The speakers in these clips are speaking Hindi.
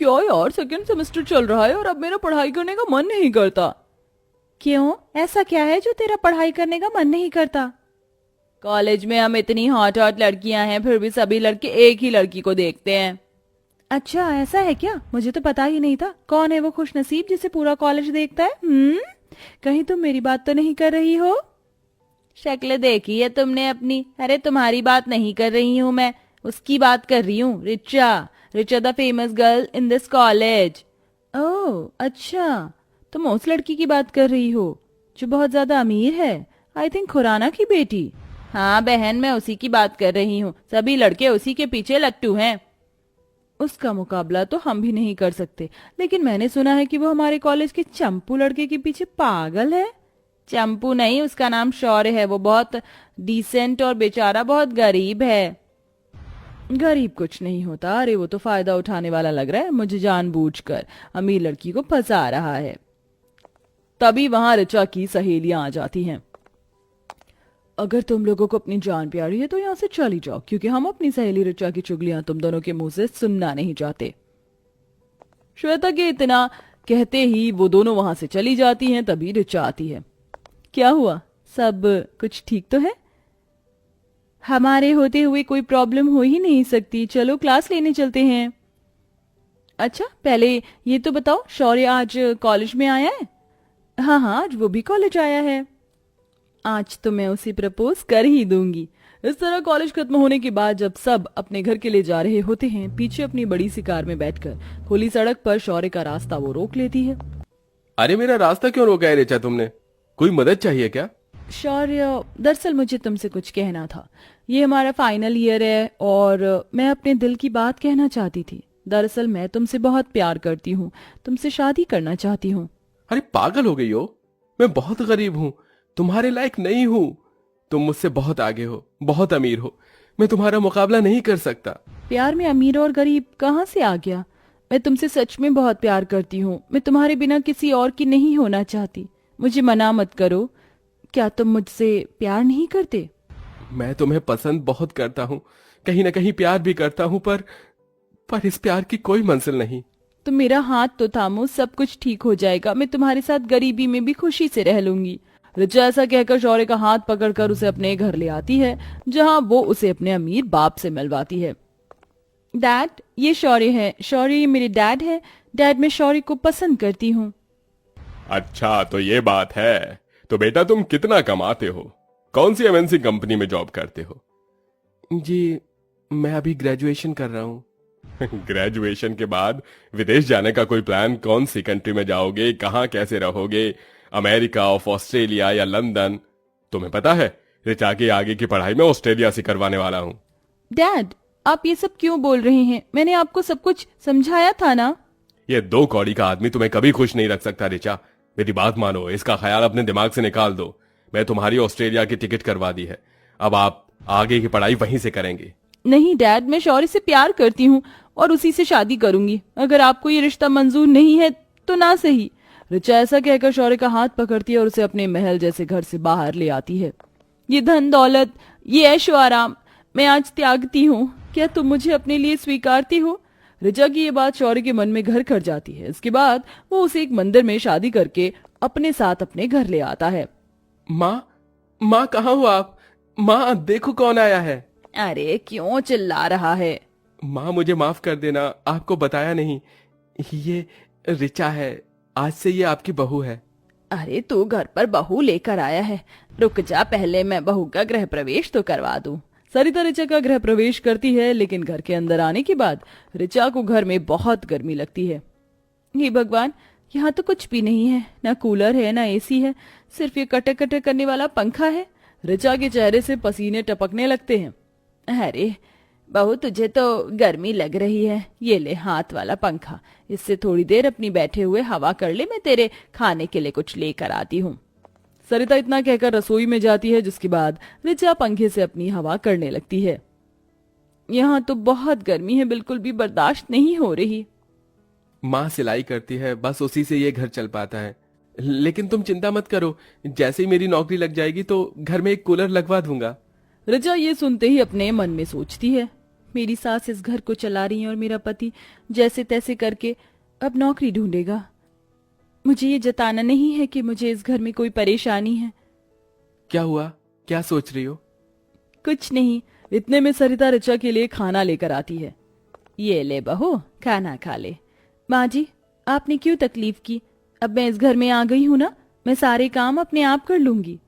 क्या यार, सेकंड सेमेस्टर चल रहा है और अब मेरा पढ़ाई करने का मन नहीं करता। क्यों, ऐसा क्या है जो तेरा पढ़ाई करने का मन नहीं करता? कॉलेज में हम इतनी हॉट हॉट लड़कियां हैं, फिर भी सभी लड़के एक ही लड़की को देखते हैं। अच्छा ऐसा है क्या? मुझे तो पता ही नहीं था। कौन है वो खुशनसीब जिसे पूरा कॉलेज देखता है? कहीं तुम मेरी बात तो नहीं कर रही हो? शक्ल देखी है तुमने अपनी? अरे तुम्हारी बात नहीं कर रही हूँ मैं, उसकी बात कर रही हूँ। Richa, Richa the famous girl in this college. Oh अच्छा, तुम उस लड़की की बात कर रही हो जो बहुत ज्यादा अमीर है? आई थिंक खुराना की बेटी। हाँ बहन, मैं उसी की बात कर रही हूँ। सभी लड़के उसी के पीछे लट्टू हैं। उसका मुकाबला तो हम भी नहीं कर सकते, लेकिन मैंने सुना है कि वो हमारे कॉलेज के चंपू लड़के के पीछे पागल है। चंपू नहीं, उसका नाम शौर्य है। वो बहुत डिसेंट और बेचारा बहुत गरीब है। गरीब कुछ नहीं होता। अरे वो तो फायदा उठाने वाला लग रहा है, मुझे जानबूझकर अमीर लड़की को फंसा रहा है। तभी वहां ऋचा की सहेलियां आ जाती हैं। अगर तुम लोगों को अपनी जान प्यारी है तो यहाँ से चली जाओ, क्योंकि हम अपनी सहेली ऋचा की चुगलियां तुम दोनों के मुंह से सुनना नहीं चाहते। श्वेता के इतना कहते ही वो दोनों वहां से चली जाती हैं। तभी ऋचा आती है। क्या हुआ, सब कुछ ठीक तो है? हमारे होते हुए कोई प्रॉब्लम हो ही नहीं सकती। चलो क्लास लेने चलते हैं। अच्छा पहले ये तो बताओ, शौर्य आज कॉलेज में आया है? हाँ हाँ, आज वो भी कॉलेज आया है। आज तो मैं उसे प्रपोज कर ही दूंगी। इस तरह कॉलेज खत्म होने के बाद जब सब अपने घर के लिए जा रहे होते हैं, पीछे अपनी बड़ी सी कार में बैठकर खुली सड़क पर शौर्य का रास्ता वो रोक लेती है। अरे मेरा रास्ता क्यों रोका है ऋचा तुमने? कोई मदद चाहिए क्या? शौर्य, दरअसल मुझे तुमसे कुछ कहना था। ये हमारा फाइनल ईयर है और मैं अपने दिल की बात कहना चाहती थी। दरअसल मैं तुमसे बहुत प्यार करती हूँ, तुमसे शादी करना चाहती हूँ। अरे पागल हो गई हो? मैं बहुत गरीब हूँ, तुम्हारे लायक नहीं हूँ। तुम मुझसे बहुत आगे हो, बहुत अमीर हो। मैं तुम्हारा मुकाबला नहीं कर सकता। प्यार में अमीर और गरीब कहाँ से आ गया? मैं तुमसे सच में बहुत प्यार करती हूँ। मैं तुम्हारे बिना किसी और की नहीं होना चाहती। मुझे मना मत करो। क्या तुम मुझसे प्यार नहीं करते? मैं तुम्हें पसंद बहुत करता हूँ, कहीं ना कहीं प्यार भी करता हूँ, पर इस प्यार की कोई मंजिल नहीं। तुम मेरा हाथ तो थामो, सब कुछ ठीक हो जाएगा। मैं तुम्हारे साथ गरीबी में भी खुशी से रह लूंगी। ऋचा ऐसा कहकर शौर्य का हाथ पकड़कर उसे अपने घर ले आती है, जहां वो उसे अपने अमीर बाप से मिलवाती है। डैड, ये शौर्य है। शौर्य, ये मेरे डैड है। डैड, मैं शौर्य को पसंद करती हूँ। अच्छा तो ये बात है। तो बेटा तुम कितना कमाते हो? कौन सी एमएनसी कंपनी में जॉब करते हो? जी मैं अभी ग्रेजुएशन कर रहा हूँ। ग्रेजुएशन के बाद विदेश जाने का कोई प्लान? कौन सी कंट्री में जाओगे? कहाँ कैसे रहोगे? अमेरिका ऑफ ऑस्ट्रेलिया या लंदन? तुम्हें पता है ऋचा की आगे की पढ़ाई में ऑस्ट्रेलिया से करवाने वाला हूँ। डैड, आप ये सब क्यों बोल रहे हैं? मैंने आपको सब कुछ समझाया था ना। ये दो कौड़ी का आदमी तुम्हें कभी खुश नहीं रख सकता ऋचा। मेरी बात मानो, इसका ख्याल अपने दिमाग से निकाल दो। मैं तुम्हारी ऑस्ट्रेलिया की टिकट करवा दी है, अब आप आगे की पढ़ाई वहीं से करेंगे। नहीं डैड, मैं शौर्य से प्यार करती हूँ और उसी से शादी करूंगी। अगर आपको ये रिश्ता मंजूर नहीं है तो ना सही। ऋचा ऐसा कहकर शौर्य का हाथ पकड़ती है और उसे अपने महल जैसे घर से बाहर ले आती है। ये धन दौलत, ये ऐशो आराम मैं आज त्यागती हूँ। क्या तुम मुझे अपने लिए स्वीकारती हो? ऋचा की ये बात शौर्य के मन में घर कर जाती है। इसके बाद वो उसे एक मंदिर में शादी करके अपने साथ अपने घर ले आता है। माँ, माँ कहाँ हो आप? माँ देखो कौन आया है। अरे क्यों चिल्ला रहा है? माँ मुझे माफ कर देना, आपको बताया नहीं। ये ऋचा है, आज से ये आपकी बहू है। अरे तू घर पर बहू लेकर आया है, रुक जा, पहले मैं बहू का गृह प्रवेश तो करवा दूं। सरिता ऋचा का गृह प्रवेश करती है, लेकिन घर के अंदर आने के बाद ऋचा को घर में बहुत गर्मी लगती है। हे भगवान, यहाँ तो कुछ भी नहीं है, ना कूलर है ना एसी है, सिर्फ ये कटक कटक करने वाला पंखा है। ऋचा के चेहरे से पसीने टपकने लगते हैं। अरे बहू, तुझे तो गर्मी लग रही है, ये ले हाथ वाला पंखा, इससे थोड़ी देर अपनी बैठे हुए हवा कर ले, मैं तेरे खाने के लिए कुछ लेकर आती हूँ। सरिता इतना कहकर रसोई में जाती है, जिसके बाद ऋचा पंखे से अपनी हवा करने लगती है। यहाँ तो बहुत गर्मी है, बिल्कुल भी बर्दाश्त नहीं हो रही। माँ सिलाई करती है, बस उसी से ये घर चल पाता है। लेकिन तुम चिंता मत करो, जैसे ही मेरी नौकरी लग जाएगी तो घर में एक कूलर लगवा दूंगा। ऋचा ये सुनते ही अपने मन में सोचती है, मेरी सास इस घर को चला रही है और मेरा पति जैसे तैसे करके अब नौकरी ढूंढेगा। मुझे ये जताना नहीं है कि मुझे इस घर में कोई परेशानी है। क्या हुआ, क्या सोच रही हो? कुछ नहीं। इतने में सरिता ऋचा के लिए खाना लेकर आती है। ये ले बहू, खाना खा ले। माँ जी, आपने क्यों तकलीफ की? अब मैं इस घर में आ गई हूँ ना, मैं सारे काम अपने आप कर लूंगी।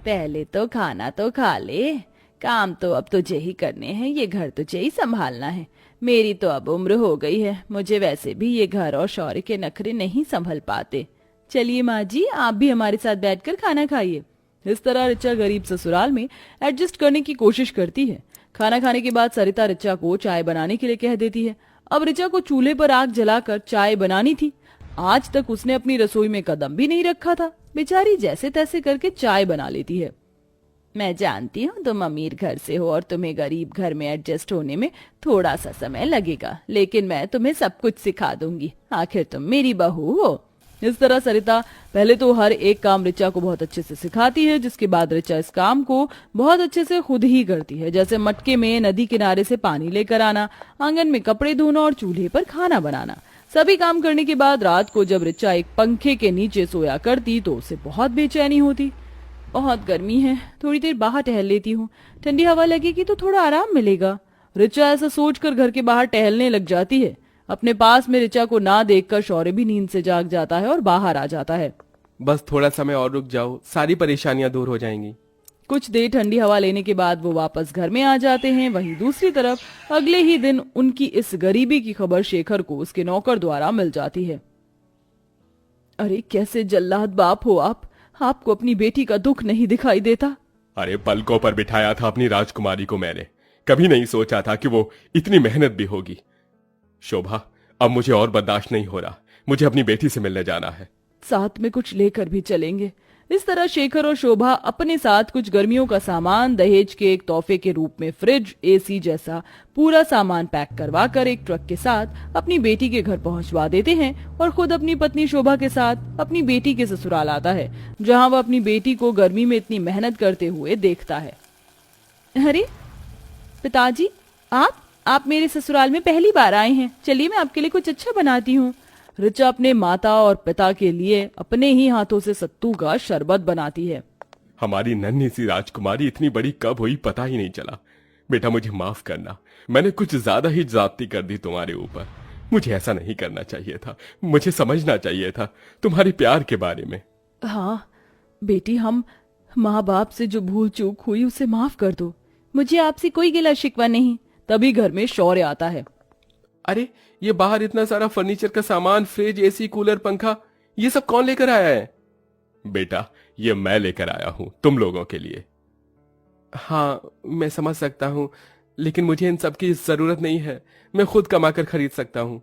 पहले तो खाना तो खा ले। काम तो अब तुझे ही करने हैं, ये घर तुझे ही संभालना है। मेरी तो अब उम्र हो गई है, मुझे वैसे भी ये घर और शौर्य के नखरे नहीं संभल पाते। चलिए माँ जी, आप भी हमारे साथ बैठकर खाना खाइए। इस तरह ऋचा गरीब ससुराल में एडजस्ट करने की कोशिश करती है। खाना खाने के बाद सरिता ऋचा को चाय बनाने के लिए कह देती है। अब ऋचा को चूल्हे पर आग जलाकर चाय बनानी थी। आज तक उसने अपनी रसोई में कदम भी नहीं रखा था। बेचारी जैसे तैसे करके चाय बना लेती है। मैं जानती हूँ तुम अमीर घर से हो और तुम्हें गरीब घर में एडजस्ट होने में थोड़ा सा समय लगेगा, लेकिन मैं तुम्हें सब कुछ सिखा दूंगी, आखिर तुम मेरी बहू हो। इस तरह सरिता पहले तो हर एक काम ऋचा को बहुत अच्छे से सिखाती है, जिसके बाद ऋचा इस काम को बहुत अच्छे से खुद ही करती है, जैसे मटके में नदी किनारे से पानी लेकर आना, आंगन में कपड़े धोना और चूल्हे पर खाना बनाना। सभी काम करने के बाद रात को जब ऋचा एक पंखे के नीचे सोया करती तो उसे बहुत बेचैनी होती। बहुत गर्मी है, थोड़ी देर बाहर टहल लेती हूँ, ठंडी हवा लगेगी तो थोड़ा आराम मिलेगा। ऋचा ऐसा सोचकर घर के बाहर टहलने लग जाती है। अपने पास में ऋचा को ना देखकर शौर्य भी नींद से जाग जाता है और बाहर आ जाता है। बस थोड़ा समय और रुक जाओ, सारी परेशानियां दूर हो जाएंगी। कुछ देर ठंडी हवा लेने के बाद वो वापस घर में आ जाते हैं। वहीं दूसरी तरफ अगले ही दिन उनकी इस गरीबी की खबर शेखर को उसके नौकर द्वारा मिल जाती है। अरे कैसे जल्लाद बाप हो आप, आपको अपनी बेटी का दुख नहीं दिखाई देता? अरे पलकों पर बिठाया था अपनी राजकुमारी को मैंने, कभी नहीं सोचा था कि वो इतनी मेहनत भी होगी। शोभा, अब मुझे और बर्दाश्त नहीं हो रहा, मुझे अपनी बेटी से मिलने जाना है। साथ में कुछ लेकर भी चलेंगे। इस तरह शेखर और शोभा अपने साथ कुछ गर्मियों का सामान, दहेज के एक तोहफे के रूप में फ्रिज, एसी जैसा पूरा सामान पैक करवा कर एक ट्रक के साथ अपनी बेटी के घर पहुंचवा देते हैं और खुद अपनी पत्नी शोभा के साथ अपनी बेटी के ससुराल आता है, जहां वह अपनी बेटी को गर्मी में इतनी मेहनत करते हुए देखता है। अरे पिताजी, आप मेरे ससुराल में पहली बार आए हैं, चलिए मैं आपके लिए कुछ अच्छा बनाती हूँ। ऋचा अपने माता और पिता के लिए अपने ही हाथों से सत्तू का शरबत बनाती है। हमारी नन्ही सी राजकुमारी इतनी बड़ी कब हुई पता ही नहीं चला। बेटा मुझे माफ करना, मैंने कुछ ज्यादा ही ज्यादती कर दी तुम्हारे ऊपर। मुझे ऐसा नहीं करना चाहिए था, मुझे समझना चाहिए था तुम्हारे प्यार के बारे में। हाँ बेटी, हम माँ बाप से जो भूल चूक हुई उसे माफ कर दो, मुझे आपसे कोई गिला शिकवा नहीं। तभी घर में शौर्य आता है। अरे ये बाहर इतना सारा फर्नीचर का सामान, फ्रिज, एसी, कूलर, पंखा, ये सब कौन लेकर आया है? बेटा ये मैं लेकर आया हूं तुम लोगों के लिए। हाँ मैं समझ सकता हूं, लेकिन मुझे इन सब की जरूरत नहीं है, मैं खुद कमाकर खरीद सकता हूं।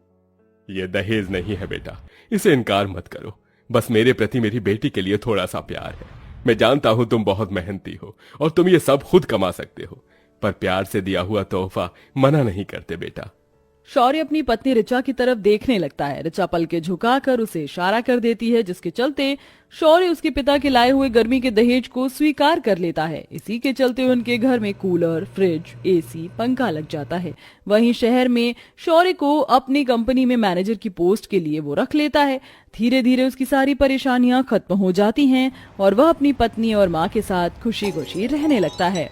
ये दहेज नहीं है बेटा, इसे इनकार मत करो। बस मेरे प्रति मेरी बेटी के लिए थोड़ा सा प्यार है। मैं जानता हूं तुम बहुत मेहनती हो और तुम ये सब खुद कमा सकते हो, पर प्यार से दिया हुआ तोहफा मना नहीं करते बेटा। शौर्य अपनी पत्नी ऋचा की तरफ देखने लगता है। ऋचा पल के झुकाकर उसे इशारा कर देती है, जिसके चलते शौर्य उसके पिता के लाए हुए गर्मी के दहेज को स्वीकार कर लेता है। इसी के चलते उनके घर में कूलर, फ्रिज, एसी, पंखा लग जाता है। वहीं शहर में शौर्य को अपनी कंपनी में मैनेजर की पोस्ट के लिए वो रख लेता है। धीरे धीरे उसकी सारी परेशानियां खत्म हो जाती हैं और वह अपनी पत्नी और माँ के साथ खुशी खुशी रहने लगता है।